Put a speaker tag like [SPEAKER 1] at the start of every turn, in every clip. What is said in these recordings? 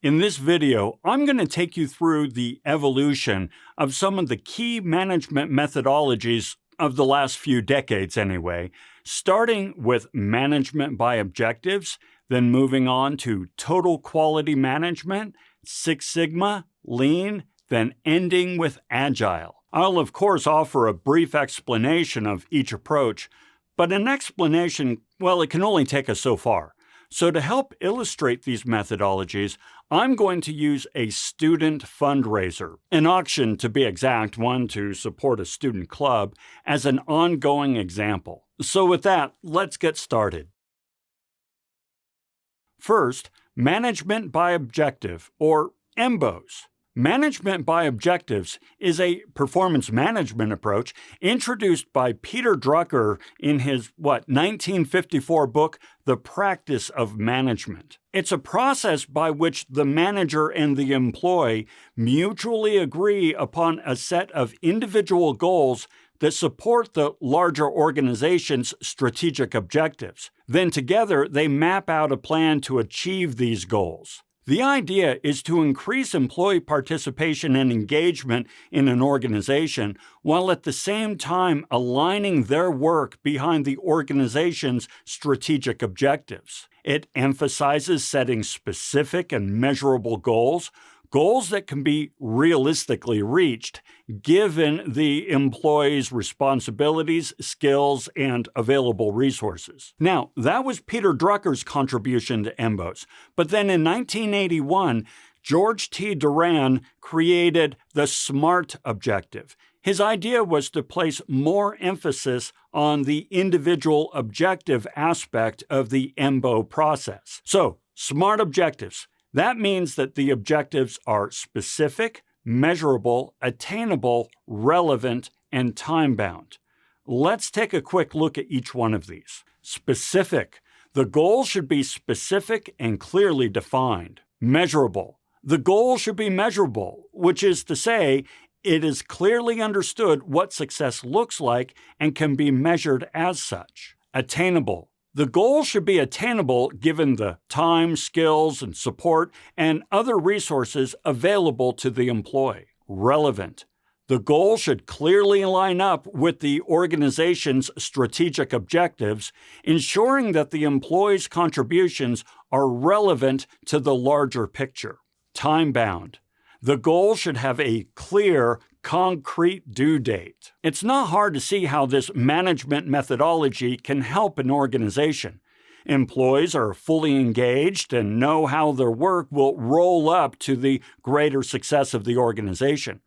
[SPEAKER 1] In this video, I'm going to take you through the evolution of some of the key management methodologies of the last few decades anyway, starting with management by objectives, then moving on to total quality management, Six Sigma, Lean, then ending with Agile. I'll of course offer a brief explanation of each approach, but an explanation, well, it can only take us so far. So to help illustrate these methodologies, I'm going to use a student fundraiser, an auction to be exact, one to support a student club, as an ongoing example. So with that, let's get started. First, management by objective, or MBOs. Management by objectives is a performance management approach introduced by Peter Drucker in his, 1954 book, The Practice of Management. It's a process by which the manager and the employee mutually agree upon a set of individual goals that support the larger organization's strategic objectives. Then together, they map out a plan to achieve these goals. The idea is to increase employee participation and engagement in an organization while at the same time aligning their work behind the organization's strategic objectives. It emphasizes setting specific and measurable goals that can be realistically reached given the employee's responsibilities, skills, and available resources. Now, that was Peter Drucker's contribution to MBOs. But then in 1981, George T. Duran created the SMART objective. His idea was to place more emphasis on the individual objective aspect of the MBO process. So, SMART objectives. That means that the objectives are specific, measurable, attainable, relevant, and time-bound. Let's take a quick look at each one of these. Specific. The goal should be specific and clearly defined. Measurable. The goal should be measurable, which is to say, it is clearly understood what success looks like and can be measured as such. Attainable. The goal should be attainable given the time, skills, and support and other resources available to the employee. Relevant. The goal should clearly line up with the organization's strategic objectives, ensuring that the employee's contributions are relevant to the larger picture. Time-bound. The goal should have a clear, concrete due date. It's not hard to see how this management methodology can help an organization. Employees are fully engaged and know how their work will roll up to the greater success of the organization.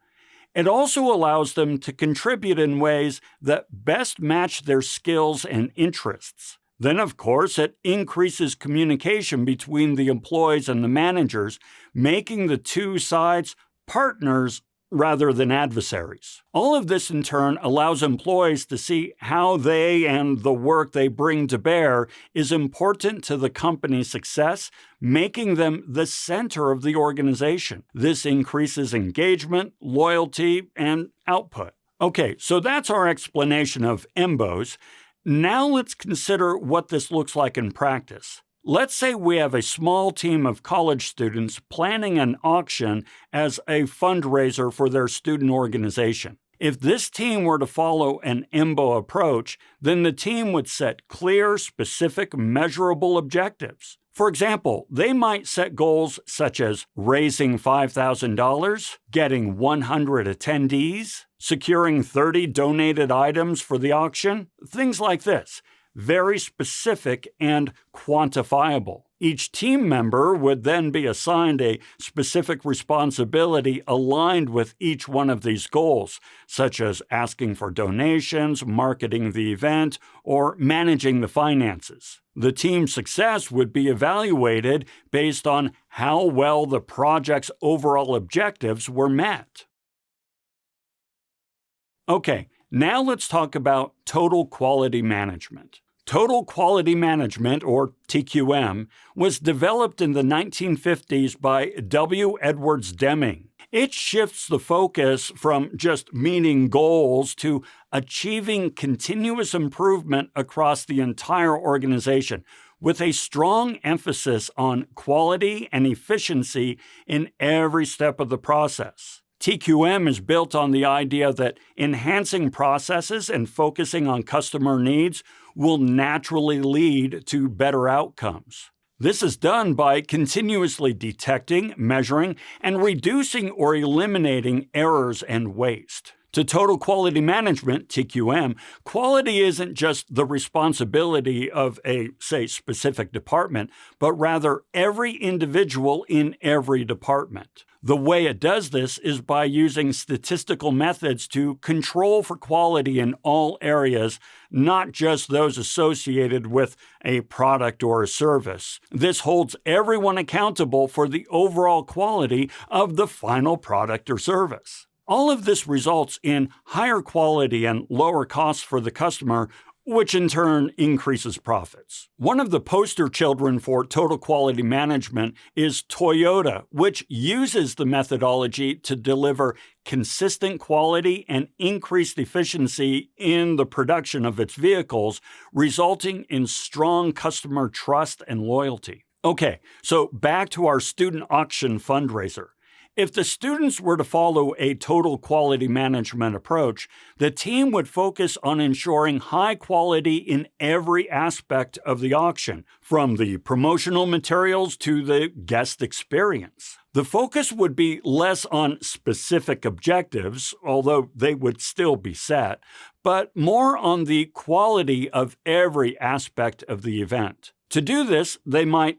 [SPEAKER 1] It also allows them to contribute in ways that best match their skills and interests. Then, of course, it increases communication between the employees and the managers, making the two sides partners rather than adversaries. All of this, in turn, allows employees to see how they and the work they bring to bear is important to the company's success, making them the center of the organization. This increases engagement, loyalty, and output. Okay, so that's our explanation of MBOs. Now let's consider what this looks like in practice. Let's say we have a small team of college students planning an auction as a fundraiser for their student organization. If this team were to follow an MBO approach, then the team would set clear, specific, measurable objectives. For example, they might set goals such as raising $5,000, getting 100 attendees, securing 30 donated items for the auction, things like this. Very specific and quantifiable. Each team member would then be assigned a specific responsibility aligned with each one of these goals, such as asking for donations, marketing the event, or managing the finances. The team's success would be evaluated based on how well the project's overall objectives were met. Okay, now let's talk about total quality management. Total Quality Management, or TQM, was developed in the 1950s by W. Edwards Deming. It shifts the focus from just meeting goals to achieving continuous improvement across the entire organization, with a strong emphasis on quality and efficiency in every step of the process. TQM is built on the idea that enhancing processes and focusing on customer needs will naturally lead to better outcomes. This is done by continuously detecting, measuring, and reducing or eliminating errors and waste. To Total Quality Management, TQM, quality isn't just the responsibility of a, say, specific department, but rather every individual in every department. The way it does this is by using statistical methods to control for quality in all areas, not just those associated with a product or a service. This holds everyone accountable for the overall quality of the final product or service. All of this results in higher quality and lower costs for the customer, which in turn increases profits. One of the poster children for total quality management is Toyota, which uses the methodology to deliver consistent quality and increased efficiency in the production of its vehicles, resulting in strong customer trust and loyalty. Okay, so back to our student auction fundraiser. If the students were to follow a total quality management approach, the team would focus on ensuring high quality in every aspect of the auction, from the promotional materials to the guest experience. The focus would be less on specific objectives, although they would still be set, but more on the quality of every aspect of the event. To do this, they might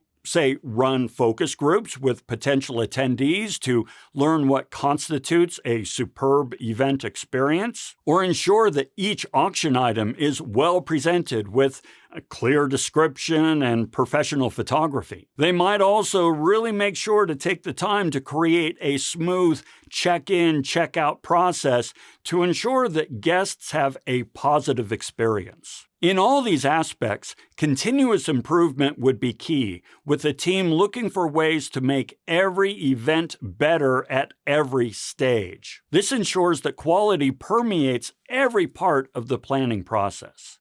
[SPEAKER 1] run focus groups with potential attendees to learn what constitutes a superb event experience, or ensure that each auction item is well presented with a clear description and professional photography. They might also really make sure to take the time to create a smooth check-in, check-out process to ensure that guests have a positive experience. In all these aspects, continuous improvement would be key, with the team looking for ways to make every event better at every stage. This ensures that quality permeates every part of the planning process.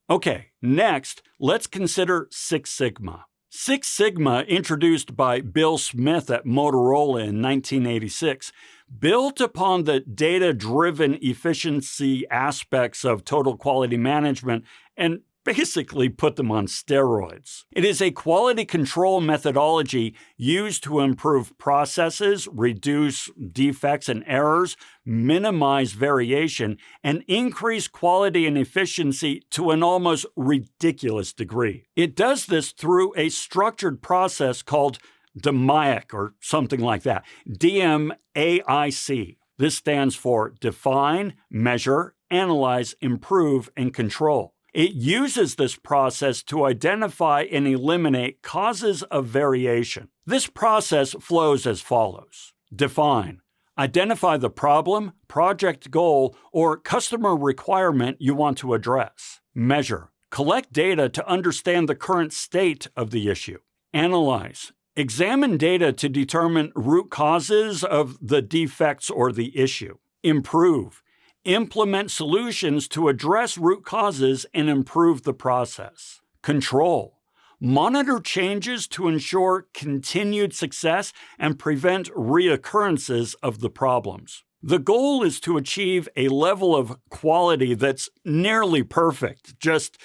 [SPEAKER 1] Okay, next, let's consider Six Sigma. Six Sigma, introduced by Bill Smith at Motorola in 1986, built upon the data-driven efficiency aspects of total quality management and basically put them on steroids. It is a quality control methodology used to improve processes, reduce defects and errors, minimize variation, and increase quality and efficiency to an almost ridiculous degree. It does this through a structured process called DMAIC or something like that, DMAIC. This stands for Define, Measure, Analyze, Improve, and Control. It uses this process to identify and eliminate causes of variation. This process flows as follows. Define. Identify the problem, project goal, or customer requirement you want to address. Measure. Collect data to understand the current state of the issue. Analyze. Examine data to determine root causes of the defects or the issue. Improve. Implement solutions to address root causes and improve the process. Control. Monitor changes to ensure continued success and prevent reoccurrences of the problems. The goal is to achieve a level of quality that's nearly perfect, just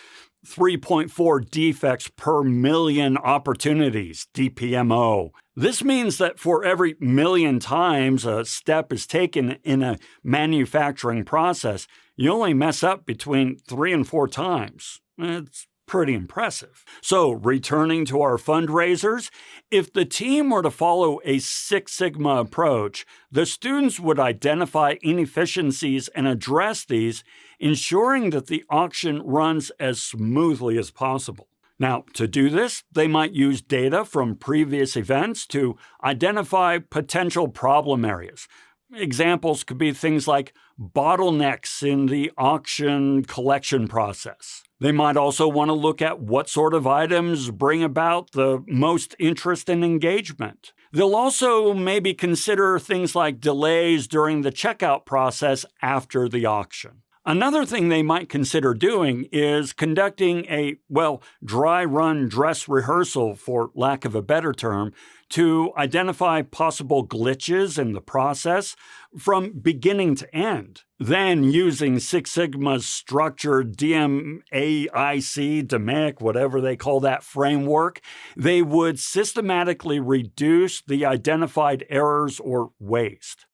[SPEAKER 1] 3.4 defects per million opportunities, DPMO. This means that for every million times a step is taken in a manufacturing process, you only mess up between 3 and 4 times. It's pretty impressive. So, returning to our fundraisers, if the team were to follow a Six Sigma approach, the students would identify inefficiencies and address these, ensuring that the auction runs as smoothly as possible. Now, to do this, they might use data from previous events to identify potential problem areas. Examples could be things like bottlenecks in the auction collection process. They might also want to look at what sort of items bring about the most interest and engagement. They'll also maybe consider things like delays during the checkout process after the auction. Another thing they might consider doing is conducting a, dry run dress rehearsal, for lack of a better term, to identify possible glitches in the process from beginning to end. Then, using Six Sigma's structured DMAIC, whatever they call that framework, they would systematically reduce the identified errors or waste.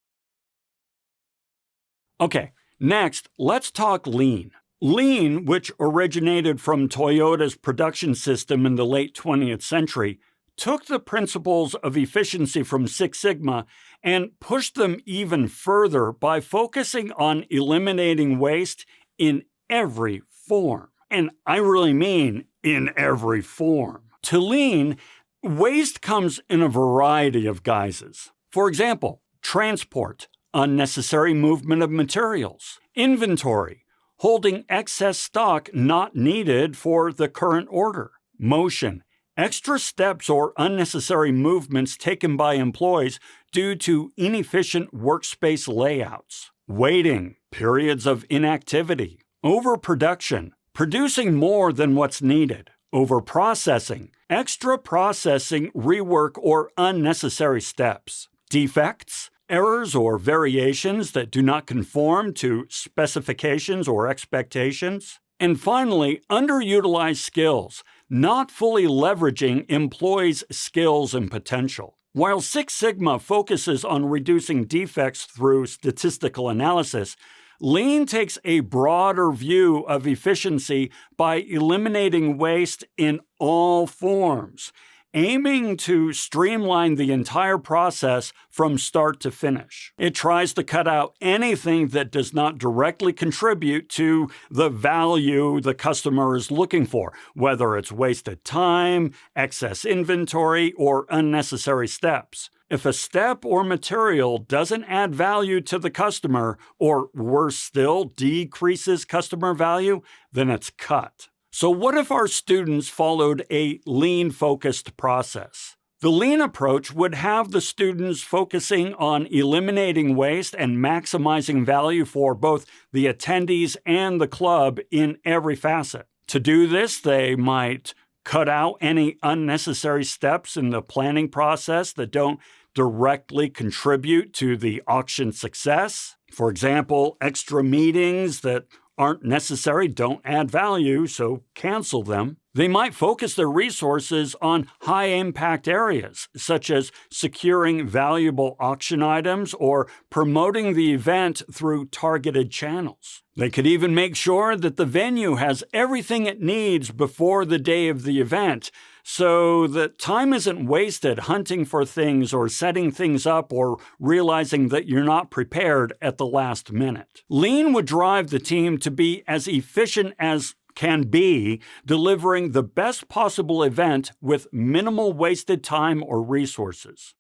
[SPEAKER 1] Okay. Next, let's talk Lean. Lean, which originated from Toyota's production system in the late 20th century, took the principles of efficiency from Six Sigma and pushed them even further by focusing on eliminating waste in every form. And I really mean in every form. To Lean, waste comes in a variety of guises. For example, transport, unnecessary movement of materials, inventory, holding excess stock not needed for the current order, motion, extra steps or unnecessary movements taken by employees due to inefficient workspace layouts, waiting, periods of inactivity, overproduction, producing more than what's needed, overprocessing, extra processing, rework, or unnecessary steps, defects, errors or variations that do not conform to specifications or expectations. And finally, underutilized skills, not fully leveraging employees' skills and potential. While Six Sigma focuses on reducing defects through statistical analysis, Lean takes a broader view of efficiency by eliminating waste in all forms, aiming to streamline the entire process from start to finish. It tries to cut out anything that does not directly contribute to the value the customer is looking for, whether it's wasted time, excess inventory, or unnecessary steps. If a step or material doesn't add value to the customer, or worse still, decreases customer value, then it's cut. So what if our students followed a Lean-focused process? The Lean approach would have the students focusing on eliminating waste and maximizing value for both the attendees and the club in every facet. To do this, they might cut out any unnecessary steps in the planning process that don't directly contribute to the auction success. For example, extra meetings that aren't necessary, don't add value, so cancel them. They might focus their resources on high-impact areas, such as securing valuable auction items or promoting the event through targeted channels. They could even make sure that the venue has everything it needs before the day of the event, so that time isn't wasted hunting for things or setting things up or realizing that you're not prepared at the last minute. Lean would drive the team to be as efficient as can be, delivering the best possible event with minimal wasted time or resources.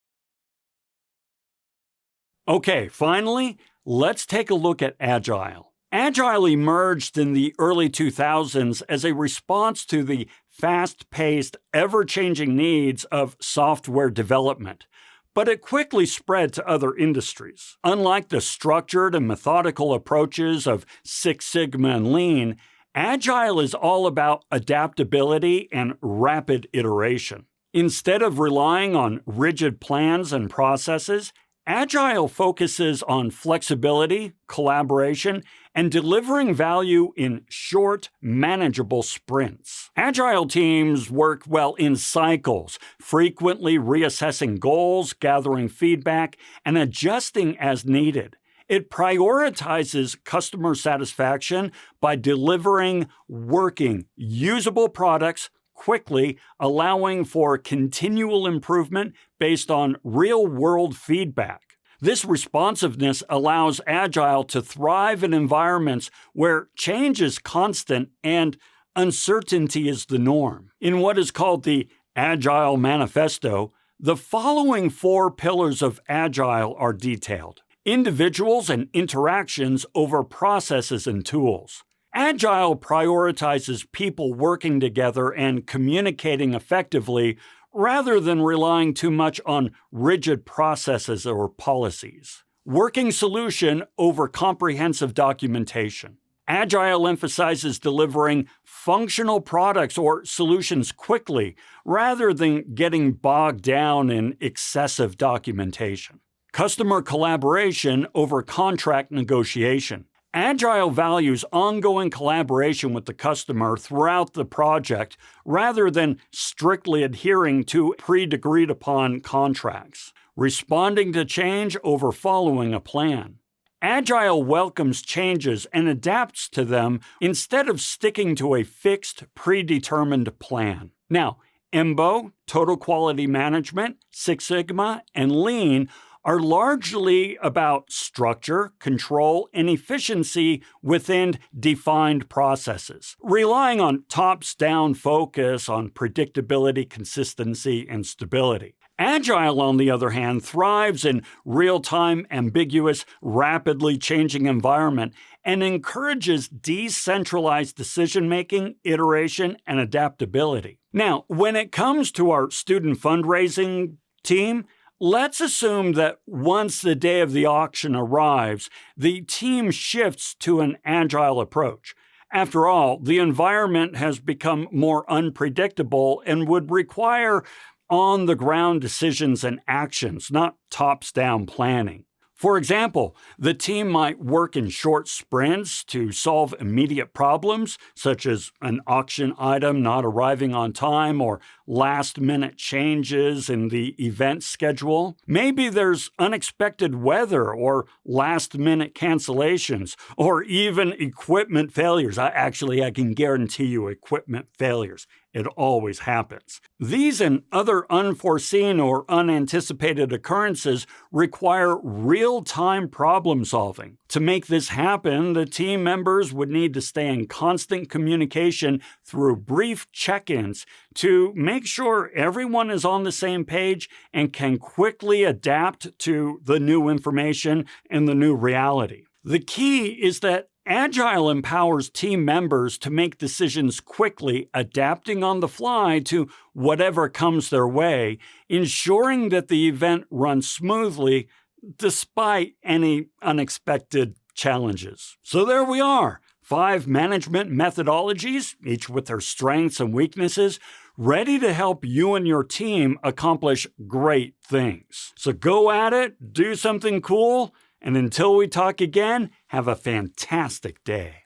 [SPEAKER 1] Okay, finally, let's take a look at Agile. Agile emerged in the early 2000s as a response to the fast-paced, ever-changing needs of software development, but it quickly spread to other industries. Unlike the structured and methodical approaches of Six Sigma and Lean, Agile is all about adaptability and rapid iteration. Instead of relying on rigid plans and processes, Agile focuses on flexibility, collaboration, and delivering value in short, manageable sprints. Agile teams work well in cycles, frequently reassessing goals, gathering feedback, and adjusting as needed. It prioritizes customer satisfaction by delivering working, usable products quickly, allowing for continual improvement based on real-world feedback. This responsiveness allows Agile to thrive in environments where change is constant and uncertainty is the norm. In what is called the Agile Manifesto, the following 4 pillars of Agile are detailed: individuals and interactions over processes and tools. Agile prioritizes people working together and communicating effectively rather than relying too much on rigid processes or policies. Working solution over comprehensive documentation. Agile emphasizes delivering functional products or solutions quickly rather than getting bogged down in excessive documentation. Customer collaboration over contract negotiation. Agile values ongoing collaboration with the customer throughout the project rather than strictly adhering to pre-agreed upon contracts. Responding to change over following a plan. Agile welcomes changes and adapts to them instead of sticking to a fixed, predetermined plan. Now, EMBO, Total Quality Management, Six Sigma, and Lean are largely about structure, control, and efficiency within defined processes, relying on tops-down focus on predictability, consistency, and stability. Agile, on the other hand, thrives in real-time, ambiguous, rapidly changing environment and encourages decentralized decision-making, iteration, and adaptability. Now, when it comes to our student fundraising team, let's assume that once the day of the auction arrives, the team shifts to an agile approach. After all, the environment has become more unpredictable and would require on-the-ground decisions and actions, not tops-down planning. For example, the team might work in short sprints to solve immediate problems, such as an auction item not arriving on time or last-minute changes in the event schedule. Maybe there's unexpected weather or last-minute cancellations, or even equipment failures. I can guarantee you equipment failures. It always happens. These and other unforeseen or unanticipated occurrences require real-time problem solving. To make this happen, the team members would need to stay in constant communication through brief check-ins to make sure everyone is on the same page and can quickly adapt to the new information and the new reality. The key is that Agile empowers team members to make decisions quickly, adapting on the fly to whatever comes their way, ensuring that the event runs smoothly despite any unexpected challenges. So there we are, 5 management methodologies, each with their strengths and weaknesses, ready to help you and your team accomplish great things. So go at it, do something cool, and until we talk again, have a fantastic day.